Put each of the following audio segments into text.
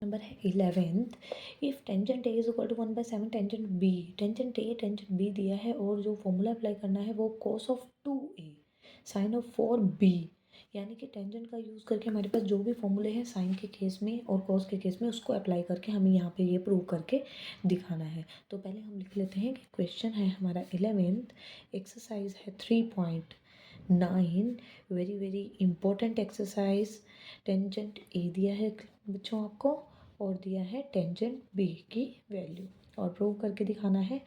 Number है 11th। If tangent A is equal to 1/7 tangent B, tangent A tangent B दिया है और जो फॉर्मूला अप्लाई करना है वो cos of 2a sign of 4b, यानी कि टेंजेंट का यूज़ करके हमारे पास जो भी फॉर्मूले हैं साइन के केस में और कॉस के केस में उसको अप्लाई करके हमें यहाँ पे ये प्रूव करके दिखाना है। तो पहले हम लिख लेते हैं कि क्वेश्चन है हमारा 11th, एक्सरसाइज है 3.9, very very important exercise. Tangent A दिया है बच्चों आपको और दिया है टेंजेंट बी की वैल्यू और प्रूव करके दिखाना है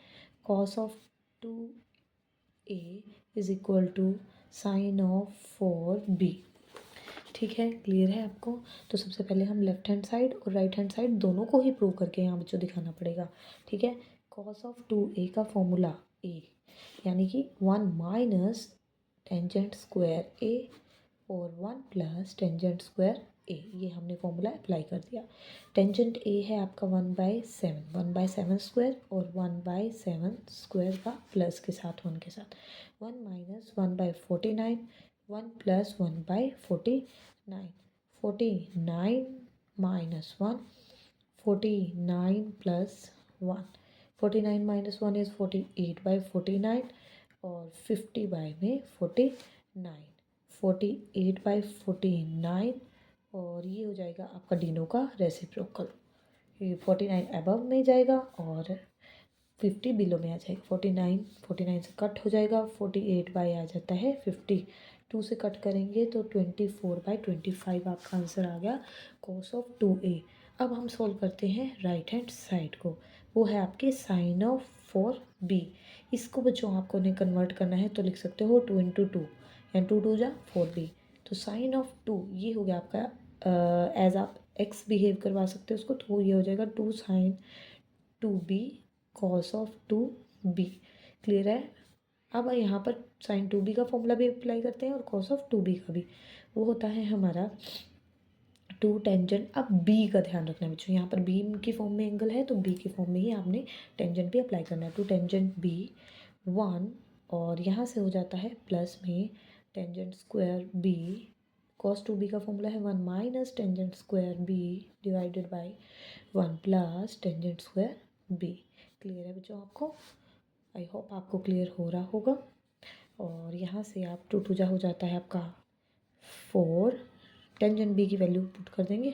cos of 2a is equal to sine of 4b। ठीक है, क्लियर है आपको? तो सबसे पहले हम लेफ्ट हैंड साइड और राइट हैंड साइड दोनों को ही प्रूव करके यहाँ बच्चों दिखाना पड़ेगा। ठीक है, कॉस ऑफ 2a का फॉर्मूला a, यानी कि 1 माइनस टेंजेंट स्क्वायर a और 1 प्लस टेंजेंट स्क्वायर ए, ये हमने फॉर्मूला अप्लाई कर दिया। टेंजेंट ए है आपका 1/7 स्क्वायर और 1/7 स्क्वायर का प्लस के साथ 1 के साथ 1 minus 1/49, 1 plus 1/49, 49 minus 1, 49 plus 1, 49 minus 1 is 48/49 और 50/49, 48/49 और ये हो जाएगा आपका डिनो का रेसिप्रोकल। ये 49 अबव में जाएगा और 50 बिलो में आ जाएगा। 49 से कट हो जाएगा, 48 बाई आ जाता है 50, 2 से कट करेंगे तो 24/25 आपका आंसर आ गया कॉस ऑफ 2a। अब हम सॉल्व करते हैं राइट हैंड साइड को, वो है आपके साइन ऑफ 4b। इसको बच्चों आपको ने कन्वर्ट करना है तो लिख सकते हो 2 × 2 एंड 2 2 जा 4b। तो साइन ऑफ 2 ये हो गया आपका, एज आप x बिहेव करवा सकते हो उसको, तो ये हो जाएगा 2 sign 2b cos of 2b। Clear है? अब यहाँ पर साइन 2b का फॉर्मूला भी अप्लाई करते हैं और कॉस ऑफ 2b का भी, वो होता है हमारा 2 टेंजेंट। अब b का ध्यान रखना है बच्चों, यहाँ पर b की फॉर्म में एंगल है तो b की फॉर्म में ही आपने टेंजेंट भी अप्लाई करना है। 2 टेंजेंट b 1 और यहाँ से हो जाता है प्लस में tangent square b, cos 2b का फॉर्मूला है 1 minus tangent square b divided by 1 plus tangent square b। Clear है बच्चों आपको? आई होप आपको क्लियर हो रहा होगा। और यहाँ से आप 2 2 जा हो जाता है आपका 4, टेंजेंट बी की वैल्यू पुट कर देंगे,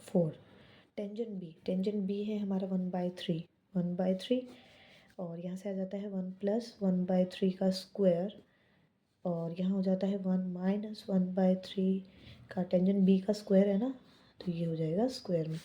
फोर। टेंजेंट बी है हमारा 1/3 और यहाँ से आ जाता है 1 प्लस 1/3 का स्क्वायर और यहाँ हो जाता है 1 माइनस 1/3 का टेंजेंट बी का स्क्वायर है ना, तो ये हो जाएगा स्क्वायर में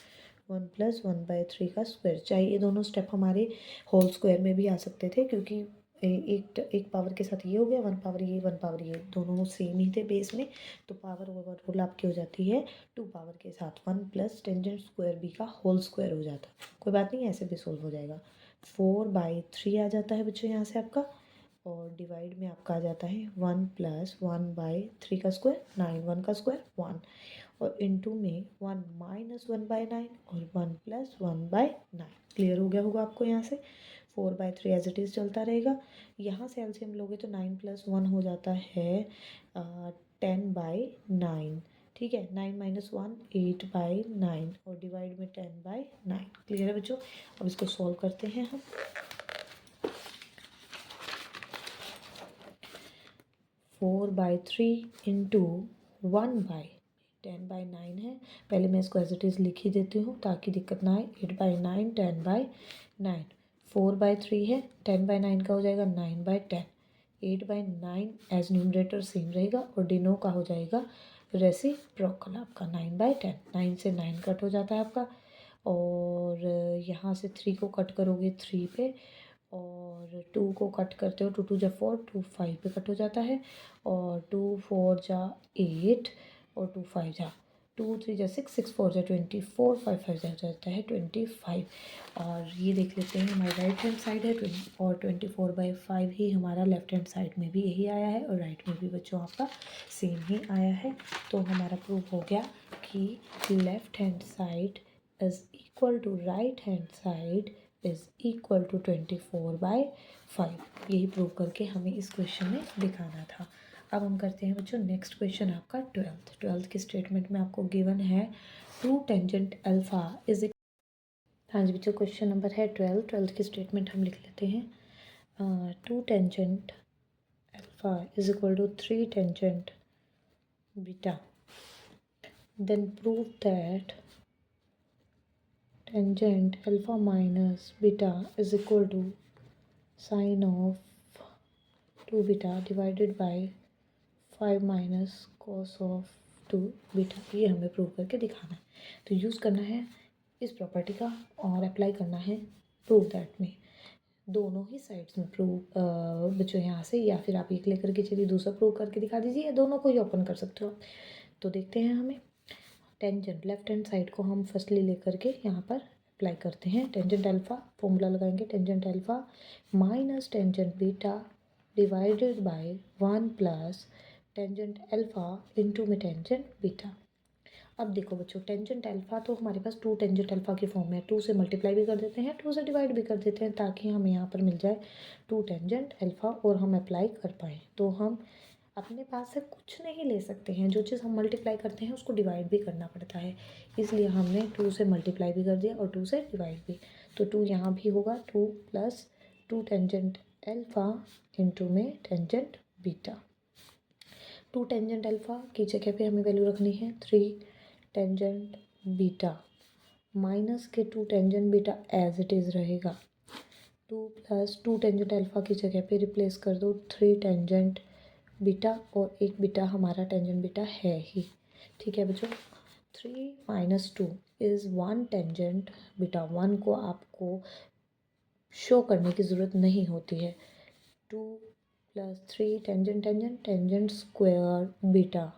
1 प्लस 1/3 का स्क्वायर। चाहे ये दोनों स्टेप हमारे होल स्क्वायर में भी आ सकते थे क्योंकि एक पावर के साथ ये हो गया, 1 पावर ये 1 पावर ये, दोनों सेम ही थे बेस में, तो पावर ओवरऑल आपकी हो जाती है 2 पावर के साथ 1 प्लस टेंजेंट स्क्वायर बी का होल स्क्वायर हो जाता है। कोई बात नहीं, ऐसे भी सोल्व हो जाएगा। 4/3 आ जाता है बच्चों यहाँ से आपका, और डिवाइड में आपका आ जाता है 1 प्लस 1/3 का स्क्वायर 9, 1 का स्क्वायर 1 और इनटू में 1 माइनस 1/9 और 1 प्लस 1/9। क्लियर हो गया होगा आपको? यहाँ से 4/3 एज इट इज़ चलता रहेगा। यहाँ से एलसीएम लोगे तो 9 प्लस 1 हो जाता है 10/9। ठीक है, 9 माइनस 1 8/9 और डिवाइड में 10/9। क्लियर है बच्चों? अब इसको सॉल्व करते हैं हम। 4/3 इंटू 1/10/9 है। पहले मैं इसको एज इट इज़ लिख ही देती हूँ ताकि दिक्कत ना आए। 8/9 10/9, 4/3 है, 10/9 का हो जाएगा 9/10, 8/9 एज न्यूमरेटर सेम रहेगा और डिनो का हो जाएगा रेसिप्रोकल आपका 9/10। 9 से 9 कट हो जाता है आपका और यहाँ से 3 को कट करोगे 3 पे और 2 को कट करते हो 2 2 जा 4, 2 5 पे कट हो जाता है और 2 4 जा 8 और 2 5 जा 2 3 जा 6, 6 4 जा 24, 5 5 जा जाता है 25। और ये देख लेते हैं हमारा राइट हैंड साइड है 20 और 24/5 ही हमारा लेफ्ट हैंड साइड में भी यही आया है और राइट में भी बच्चों आपका सेम ही आया है। तो हमारा प्रूफ हो गया कि left hand side is equal to right hand side is equal to 24/5। यही प्रूव करके हमें इस क्वेश्चन में दिखाना था। अब हम करते हैं बच्चों नेक्स्ट क्वेश्चन आपका ट्वेल्थ की स्टेटमेंट में आपको गिवन है 2 टेंजेंट अल्फ़ा इज। हाँ जी बच्चों, क्वेश्चन नंबर है ट्वेल्थ की स्टेटमेंट हम लिख लेते हैं। 2 tangent alpha is equal to 3 tangent beta, then prove that tangent alpha minus beta is equal to sine of 2 beta divided by 5 minus cos of 2 beta। ये हमें प्रूव करके दिखाना है। तो यूज़ करना है इस प्रॉपर्टी का और अप्लाई करना है प्रूव दैट में। दोनों ही साइड्स में प्रूव बच्चों यहाँ से, या फिर आप एक लेकर के चलिए दूसरा प्रूव करके दिखा दीजिए, या दोनों को ही ओपन कर सकते हो। तो देखते हैं हमें टेंजेंट लेफ्ट हैंड साइड को हम फर्स्टली लेकर के यहाँ पर अप्लाई करते हैं। टेंजेंट अल्फ़ा फॉर्मूला लगाएंगे, tangent alpha minus tangent beta divided bye 1 plus tangent alpha into में टेंजेंट बीटा। अब देखो बच्चों, टेंजेंट अल्फ़ा तो हमारे पास 2 टेंजेंट अल्फ़ा की फॉर्म में है। 2 से मल्टीप्लाई भी कर देते हैं, 2 से डिवाइड भी कर देते हैं, ताकि हमें यहाँ पर मिल जाए 2 टेंजेंट अल्फ़ा और हम अप्लाई कर पाएँ। तो हम अपने पास से कुछ नहीं ले सकते हैं, जो चीज़ हम मल्टीप्लाई करते हैं उसको डिवाइड भी करना पड़ता है। इसलिए हमने 2 से मल्टीप्लाई भी कर दिया और 2 से डिवाइड भी। तो 2 यहाँ भी होगा, 2 प्लस 2 टेंजेंट अल्फ़ा इंटू में टेंजेंट बीटा। 2 टेंजेंट अल्फ़ा की जगह पे हमें वैल्यू रखनी है 3 टेंजेंट बीटा माइनस के 2 tangent beta as it is रहेगा। 2 प्लस 2 टेंजेंट अल्फ़ा की जगह पे रिप्लेस कर दो 3 टेंजेंट बीटा, और एक बीटा हमारा टेंजेंट बीटा है ही। ठीक है बच्चों, 3 माइनस 2 इज़ 1 टेंजेंट बीटा। 1 को आपको शो करने की ज़रूरत नहीं होती है। 2 plus 3 tangent tangent tangent square beta.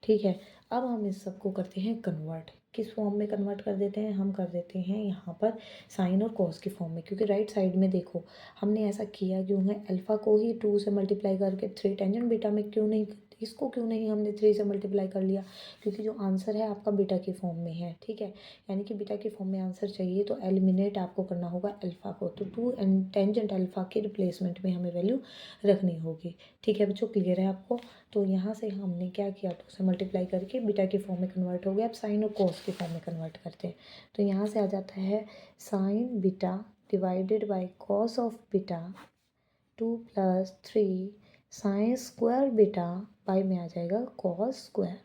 ठीक है, अब हम इस सबको करते हैं कन्वर्ट। किस फॉर्म में कन्वर्ट कर देते हैं? हम कर देते हैं यहाँ पर साइन और कॉस की फॉर्म में, क्योंकि राइट साइड में देखो हमने ऐसा किया क्यों है, अल्फ़ा को ही 2 से मल्टीप्लाई करके 3 टेंजेंट बीटा में क्यों नहीं, इसको क्यों नहीं हमने 3 से मल्टीप्लाई कर लिया? क्योंकि जो आंसर है आपका बीटा की फॉर्म में है। ठीक है, यानी कि बीटा की फॉर्म में आंसर चाहिए तो एलिमिनेट आपको करना होगा अल्फ़ा को। तो 2 टेंजेंट अल्फ़ा के रिप्लेसमेंट में हमें वैल्यू रखनी होगी। ठीक है बच्चों, क्लियर है आपको? तो यहाँ से हमने क्या किया, 2 से मल्टीप्लाई करके बीटा की फॉर्म में कन्वर्ट हो गया। अब साइन और कॉस की फॉर्म में कन्वर्ट करते हैं। तो यहाँ से आ जाता है sine beta divided by cos of beta 2 plus 3 sine square beta by में आ जाएगा कॉस स्क्वायर,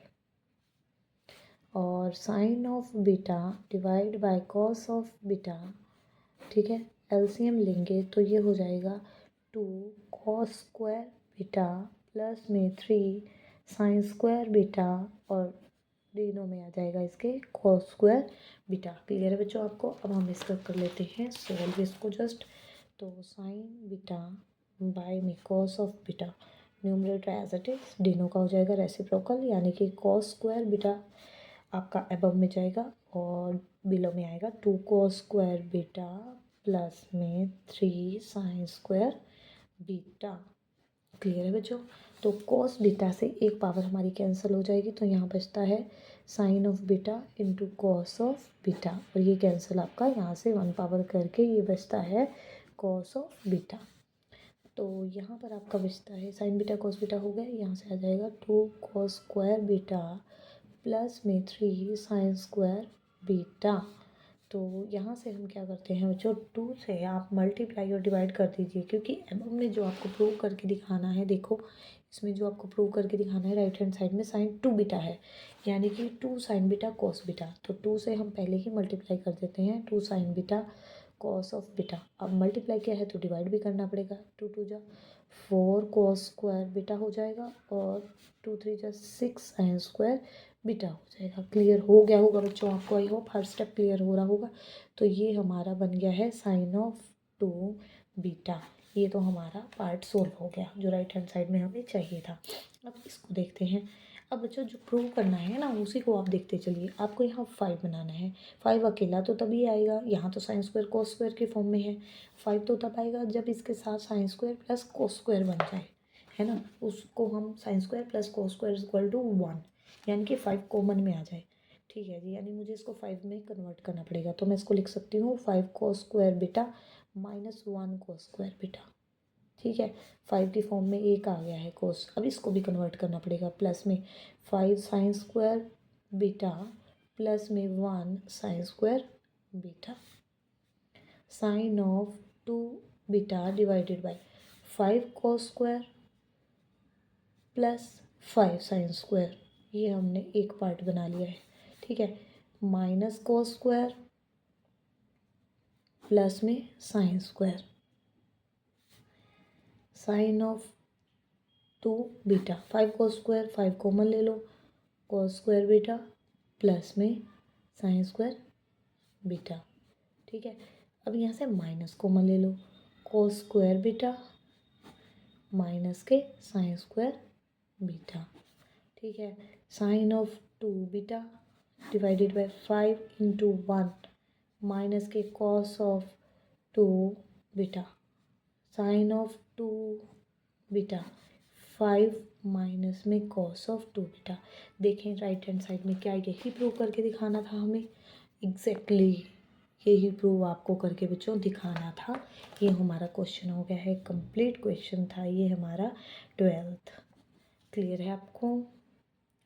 और sine of beta divide by cos of beta. ठीक है, एलसीएम लेंगे तो ये हो जाएगा 2 कॉस स्क्वायर बीटा प्लस में 3 साइन स्क्वायर बीटा, और तीनों में आ जाएगा इसके कॉस स्क्वायर बीटा। क्लियर है बच्चों आपको? अब हम इसका कर लेते हैं सोल्व इसको जस्ट। तो साइन बीटा बाय में cos of beta, numerator as it is, deno का हो जाएगा रेसिप्रोकल, यानी कि कॉस स्क्वायर बीटा आपका अबव में जाएगा और बिलो में आएगा 2 कॉस स्क्वायर बीटा प्लस में 3 साइन स्क्वायर बीटा। क्लियर है बच्चों? तो कॉस बीटा से एक पावर हमारी कैंसिल हो जाएगी, तो यहाँ बचता है sine of beta into cos of beta, और ये कैंसिल आपका यहाँ से 1 पावर करके ये बचता है कॉस ऑफ बीटा। तो यहाँ पर आपका बचता है साइन बीटा कॉस बीटा हो गया, यहाँ से आ जाएगा 2 कॉस स्क्वायर बीटा प्लस में 3 साइन स्क्वायर बीटा। तो यहाँ से हम क्या करते हैं बच्चों, 2 से आप मल्टीप्लाई और डिवाइड कर दीजिए, क्योंकि एबव में जो आपको प्रूव करके दिखाना है, देखो इसमें जो आपको प्रूव करके दिखाना है राइट हैंड साइड में साइन 2 बीटा है, यानी कि 2 साइन बीटा कॉस बीटा। तो 2 से हम पहले ही मल्टीप्लाई कर देते हैं 2 sign beta cos of beta. अब मल्टीप्लाई किया है तो डिवाइड भी करना पड़ेगा, 2 2 जा 4 कॉस स्क्वायर बीटा हो जाएगा, और 2 3 जा 6 साइन स्क्वायर बीटा हो जाएगा। क्लियर हो गया होगा बच्चों आपको? I hope her step clear हो रहा होगा। तो ये हमारा बन गया है साइन ऑफ 2 बीटा। ये तो हमारा पार्ट सोल्व हो गया जो राइट हैंड साइड में हमें चाहिए था। अब इसको देखते हैं। अब बच्चों जो प्रूव करना है ना, उसी को आप देखते चलिए। आपको यहाँ 5 बनाना है। 5 अकेला तो तभी आएगा, यहाँ तो साइन स्क्वायर कॉस स्क्वायर की फॉर्म में है। 5 तो तब आएगा जब इसके साथ sine square plus cos square बन जाए, है ना। उसको हम sine square plus cos square equal to 1, यानी कि 5 कॉमन में आ जाए। ठीक है जी, यानी मुझे इसको 5 में कन्वर्ट करना पड़ेगा। तो मैं इसको लिख सकती हूँ 5 cos square beta minus 1 cos square beta. ठीक है, 5 की फॉर्म में एक आ गया है कोस। अब इसको भी कन्वर्ट करना पड़ेगा, प्लस में 5 साइन स्क्वायर बीटा प्लस में 1 sine square beta, sine of 2 beta divided by 5 cos square plus 5 sine square. ये हमने एक पार्ट बना लिया है। ठीक है, माइनस cos स्क्वायर प्लस में sine square, sine of 2 beta, 5 cos square 5 common ले लो, cos स्क्वायर बीटा प्लस में साइन स्क्वायर बीटा। ठीक है, अब यहाँ से माइनस कॉमन ले लो, cos स्क्वायर बीटा माइनस के साइन स्क्वायर बीटा। ठीक है, sine of 2 beta divided by 5 into 1 minus के cos of 2 beta, sine of 2 beta 5 minus में cos ऑफ 2 बीटा। देखें राइट हैंड साइड में क्या, यही प्रूव करके दिखाना था हमें। एग्जैक्टली यही प्रूव आपको करके बच्चों दिखाना था। ये हमारा क्वेश्चन हो गया है, कंप्लीट क्वेश्चन था ये हमारा 12th। क्लियर है आपको?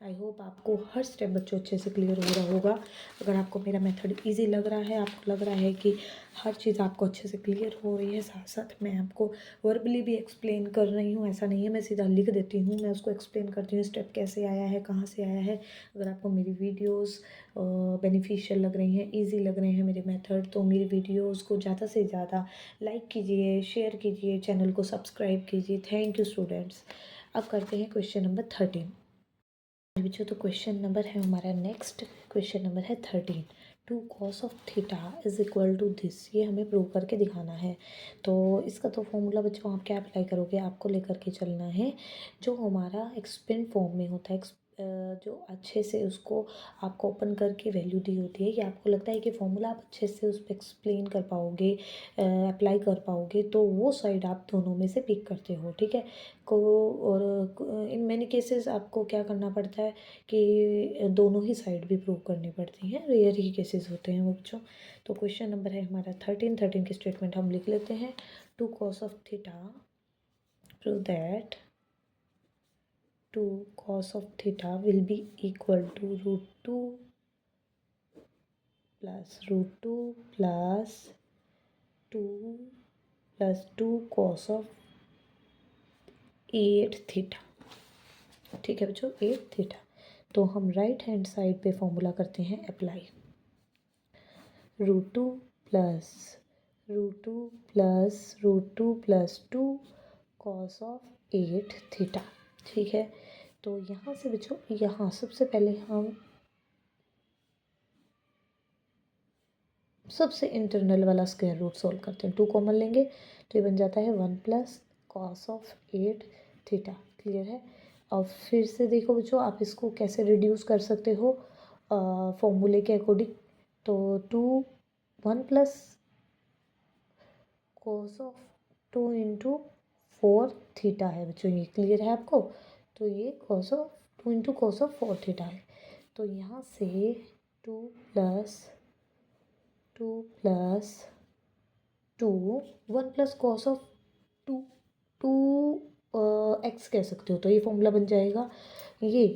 आई होप आपको हर स्टेप बच्चों अच्छे से क्लियर हो रहा होगा। अगर आपको मेरा मेथड इजी लग रहा है, आपको लग रहा है कि हर चीज़ आपको अच्छे से क्लियर हो रही है, साथ साथ मैं आपको वर्बली भी एक्सप्लेन कर रही हूँ। ऐसा नहीं है मैं सीधा लिख देती हूँ, मैं उसको एक्सप्लेन करती हूँ स्टेप कैसे आया है, कहाँ से आया है। अगर आपको मेरी वीडियोज़ बेनिफिशियल लग रही हैं, ईजी लग रहे हैं मेरे मेथड, तो मेरी वीडियोज़ को ज़्यादा से ज़्यादा लाइक कीजिए, शेयर कीजिए, चैनल को सब्सक्राइब कीजिए। Thank you students. अब करते हैं क्वेश्चन नंबर 13 बच्चों। तो क्वेश्चन नंबर है हमारा नेक्स्ट, क्वेश्चन नंबर है 13। 2 cos of theta is equal to this, ये हमें प्रूव करके दिखाना है। तो इसका तो फॉर्मूला बच्चों आप क्या अप्लाई करोगे, आपको लेकर के चलना है जो हमारा एक्सपेंड फॉर्म में होता है। जो अच्छे से उसको आपको ओपन करके वैल्यू दी होती है, कि आपको लगता है कि फॉर्मूला आप अच्छे से उस पर एक्सप्लेन कर पाओगे, अप्लाई कर पाओगे, तो वो साइड आप दोनों में से पिक करते हो। ठीक है, को और इन मैनी केसेस आपको क्या करना पड़ता है कि दोनों ही साइड भी प्रूव करनी पड़ती हैं, रेयर ही केसेस होते हैं वो बच्चों। तो क्वेश्चन नंबर है हमारा 13 की स्टेटमेंट हम लिख लेते हैं। 2 cos of theta prove that 2 cos of theta will be equal to √2 plus √2 plus 2 plus 2 cos of 8 theta. ठीक है बच्चों, 8 थीटा। तो हम राइट हैंड साइड पे फॉर्मूला करते हैं apply. √2 plus √2 plus √2 plus 2 cos of 8 theta. ठीक है, तो यहाँ से बच्चों, यहाँ सबसे पहले हम सबसे इंटरनल वाला स्क्वायर रूट सॉल्व करते हैं। 2 कॉमन लेंगे तो ये बन जाता है 1 plus cos of 8 theta. Clear है? और फिर से देखो बच्चों, आप इसको कैसे रिड्यूस कर सकते हो फॉर्मूले के अकॉर्डिंग। तो 1 plus cos of 2 into 4 theta है बच्चों, ये क्लियर है आपको? तो ये cos of 2 into cos of 4 theta है। तो यहाँ से 2 plus 2 1 plus cos of 2 x कह सकते हो। तो ये फॉर्मूला बन जाएगा, ये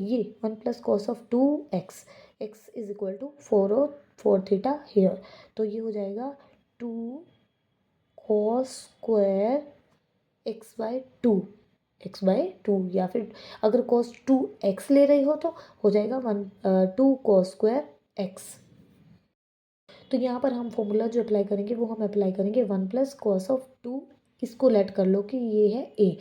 1 plus cos of 2 x, x is equal to 4 और 4 थीटा हेयर। तो ये हो जाएगा 2 cos स्क्वायर x/2 या फिर अगर cos 2x ले रही हो तो हो जाएगा 2 cos स्क्वायर x। तो यहाँ पर हम फॉर्मूला जो अप्लाई करेंगे वो हम अप्लाई करेंगे 1 प्लस cos ऑफ 2, इसको लेट कर लो कि ये है a,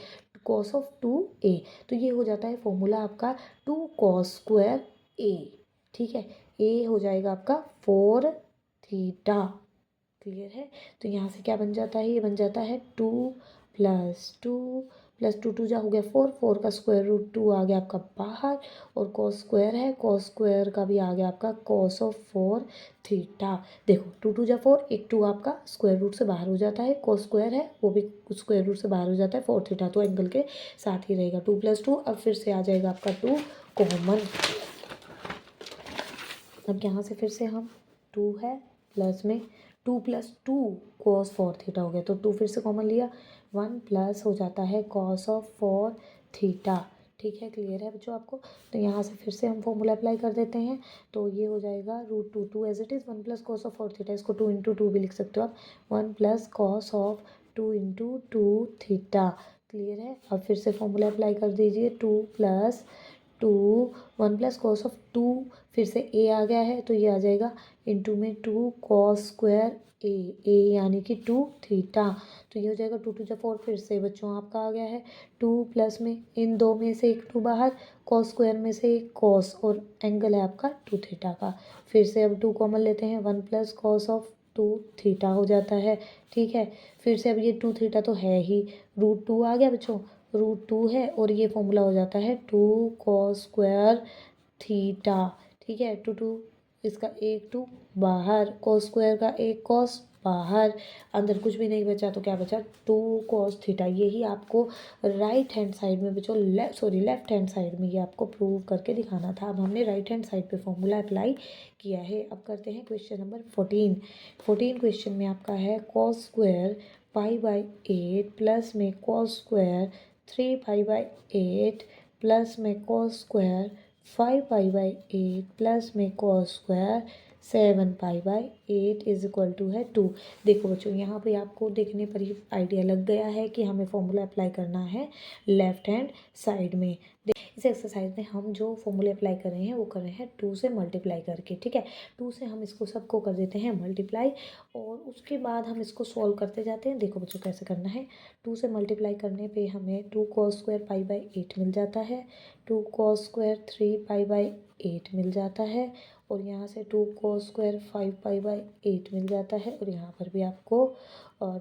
cos ऑफ 2a। तो ये हो जाता है फॉर्मूला आपका 2 cos स्क्वायर a। ठीक है, a हो जाएगा आपका 4 थीटा। क्लियर है? तो यहाँ से क्या बन जाता है, ये बन जाता है 2 प्लस 2 जा हो गया 4 का स्क्वायर रूट 2 आ गया आपका बाहर, और cos स्क्वायर है, cos स्क्वायर का भी आ गया आपका cos ऑफ 4 थीटा। देखो 2 जा 4, एक 2 आपका स्क्वायर रूट से बाहर हो जाता है, cos स्क्वायर है वो भी स्क्वायर रूट से बाहर हो जाता है 4 थीटा, तो एंगल के साथ ही रहेगा 2 प्लस 2। अब फिर से आ जाएगा आपका 2 कॉमन। अब यहाँ से फिर से हम 2 है प्लस में 2 + 2 cos 4 थीटा हो गया, तो 2 फिर से कॉमन लिया, 1 प्लस हो जाता है cos ऑफ 4 थीटा। ठीक है, क्लियर है बच्चों आपको। तो यहाँ से फिर से हम फॉर्मूला अप्लाई कर देते हैं, तो ये हो जाएगा √2 2 as it is 1 + cos of 4 theta, इसको 2 × 2 भी लिख सकते हो आप, 1 + cos ऑफ 2 × 2 थीटा। क्लियर है। अब फिर से फॉर्मूला अप्लाई कर दीजिए, 2 + 2 1 + cos ऑफ 2, फिर से a आ गया है तो ये आ जाएगा इंटू में 2 cos² a यानी कि 2 थीटा। तो ये हो जाएगा 2 × 2 = 4। फिर से बच्चों आपका आ गया है 2 प्लस में इन दो में से एक 2 बाहर, cos² में से एक cos और एंगल है आपका 2 थीटा का। फिर से अब 2 कॉमन लेते हैं, 1 + cos ऑफ 2 थीटा हो जाता है। ठीक है, फिर से अब ये 2 थीटा तो है ही, √2 आ गया बच्चों, √2 है और ये फॉर्मूला हो जाता है 2 cos² थीटा। ठीक है, 2 2 इसका एक 2 बाहर, cos² का एक cos बाहर, अंदर कुछ भी नहीं बचा तो क्या बचा 2 cos थीटा। यही आपको राइट हैंड साइड में बच्चों लेफ्ट हैंड साइड में ये आपको प्रूव करके दिखाना था। अब हमने राइट हैंड साइड पे फॉर्मूला अप्लाई किया है। अब करते हैं क्वेश्चन नंबर 14 क्वेश्चन में आपका है cos² π/8 प्लस में cos² 3π/8 प्लस में cos² 5π/8 प्लस में cos² 7π/8 इज इक्वल टू है 2। देखो बच्चों, यहाँ पे आपको देखने पर ही आइडिया लग गया है कि हमें फॉर्मूला अप्लाई करना है लेफ्ट हैंड साइड में। इस एक्सरसाइज में हम जो फॉर्मूले अप्लाई कर रहे हैं वो कर रहे हैं 2 से मल्टीप्लाई करके। ठीक है, 2 से हम इसको सबको कर देते हैं मल्टीप्लाई और उसके बाद हम इसको सॉल्व करते जाते हैं। देखो बच्चों कैसे करना है, 2 से मल्टीप्लाई करने पे हमें 2 cos² π/8 मिल जाता है, 2 cos² 3π/8 मिल जाता है और यहाँ से 2 cos² 5π/8 मिल जाता है और यहाँ पर भी आपको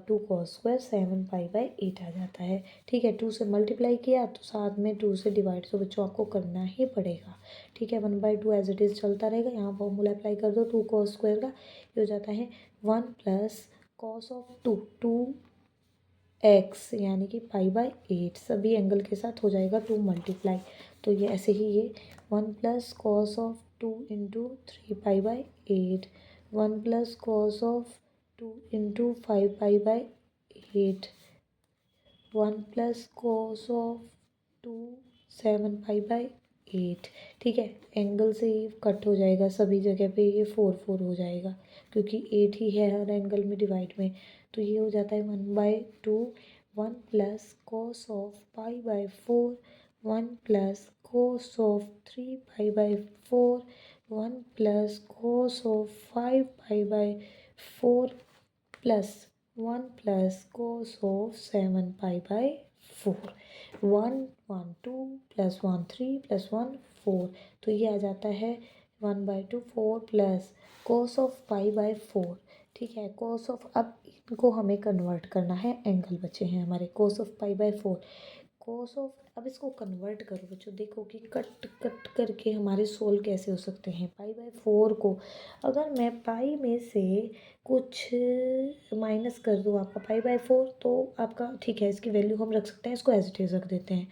2 cos² 7π/8 आ जाता है। ठीक है, 2 से मल्टीप्लाई किया तो साथ में 2 से डिवाइड तो बच्चों आपको करना ही पड़ेगा। ठीक है, 1/2 एज इट इज़ चलता रहेगा। यहाँ फॉर्मूला अप्लाई कर दो 2 cos² का, ये हो जाता है 1 + cos ऑफ 2x यानी कि π/8, सभी एंगल के साथ हो जाएगा 2 मल्टीप्लाई। तो ये ऐसे ही ये 1 + cos of 2 × 3π/8, 1 + cos of 2 × 5π/8, 1 + cos of 2 7π/8। ठीक है, एंगल से ये कट हो जाएगा, सभी जगह पे ये 4 4 हो जाएगा क्योंकि 8 ही है हर एंगल में डिवाइड में। तो ये हो जाता है 1/2, 1 + cos of π/4, 1 + cos of 3π/4, 1 + cos of 5π/4 plus 1 + cos of 7π/4, 1 1 2 + 1 3 + 1 4। तो ये आ जाता है 1/2 4 प्लस cos ऑफ π/4। ठीक है, cos ऑफ, अब इनको हमें कन्वर्ट करना है, एंगल बचे हैं हमारे cos ऑफ π/4, cos ऑफ, अब इसको कन्वर्ट करो बच्चों, देखो कि कट कट करके हमारे सोल्व कैसे हो सकते हैं। π/4 को अगर मैं पाई में से कुछ माइनस कर दूँ आपका π/4 तो आपका ठीक है, इसकी वैल्यू हम रख सकते हैं, इसको एज इट इज़ रख देते हैं।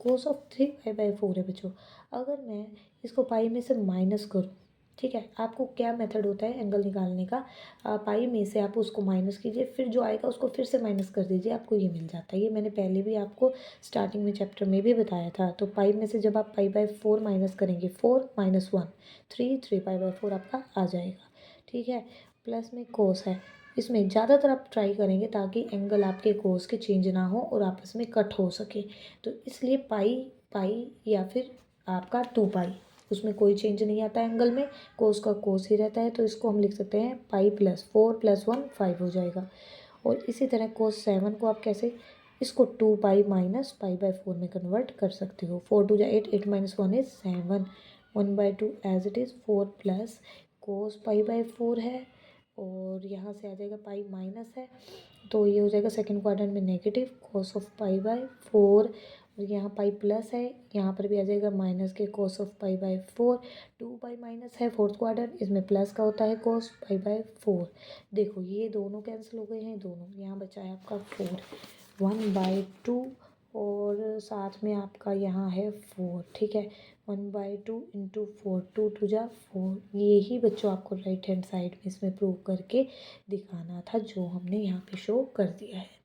cos ऑफ 3π/4 है बच्चों, अगर मैं इसको पाई में से माइनस करूँ, ठीक है, आपको क्या मेथड होता है एंगल निकालने का, पाई में से आप उसको माइनस कीजिए, फिर जो आएगा उसको फिर से माइनस कर दीजिए, आपको ये मिल जाता है। ये मैंने पहले भी आपको स्टार्टिंग में चैप्टर में भी बताया था। तो पाई में से जब आप π/4 माइनस करेंगे, 4 - 1 3 3π/4 आपका आ जाएगा। ठीक है, प्लस में कोस है, इसमें ज़्यादातर आप ट्राई करेंगे ताकि एंगल आपके कोस के चेंज ना हो और आपस में कट हो सके। तो इसलिए पाई या फिर आपका 2π, उसमें कोई चेंज नहीं आता एंगल में, कोस का कोस ही रहता है। तो इसको हम लिख सकते हैं पाई + 4 + 1 5 हो जाएगा। और इसी तरह cos 7 को आप कैसे, इसको 2π - π/4 में कन्वर्ट कर सकते हो। 4 2 8, 8 - 1 is 7, 1/2 as it is 4 plus cos π/4 है और यहाँ से आ जाएगा पाई माइनस है, तो ये हो जाएगा सेकंड क्वाड्रेंट में नेगेटिव cos ऑफ π/4 और यहाँ पाई प्लस है, यहाँ पर भी आ जाएगा माइनस के cos ऑफ π/4, 2π माइनस है फोर्थ क्वाड्रेंट, इसमें प्लस का होता है cos π/4। देखो ये दोनों कैंसिल हो गए हैं, दोनों, यहाँ बचा है आपका 4, 1/2 और साथ में आपका यहाँ है 4, ठीक है। 1/2 इंटू 4, 2 टू जा 4। ये ही बच्चों आपको राइट हैंड साइड में इसमें प्रूव करके दिखाना था, जो हमने यहाँ पे शो कर दिया है।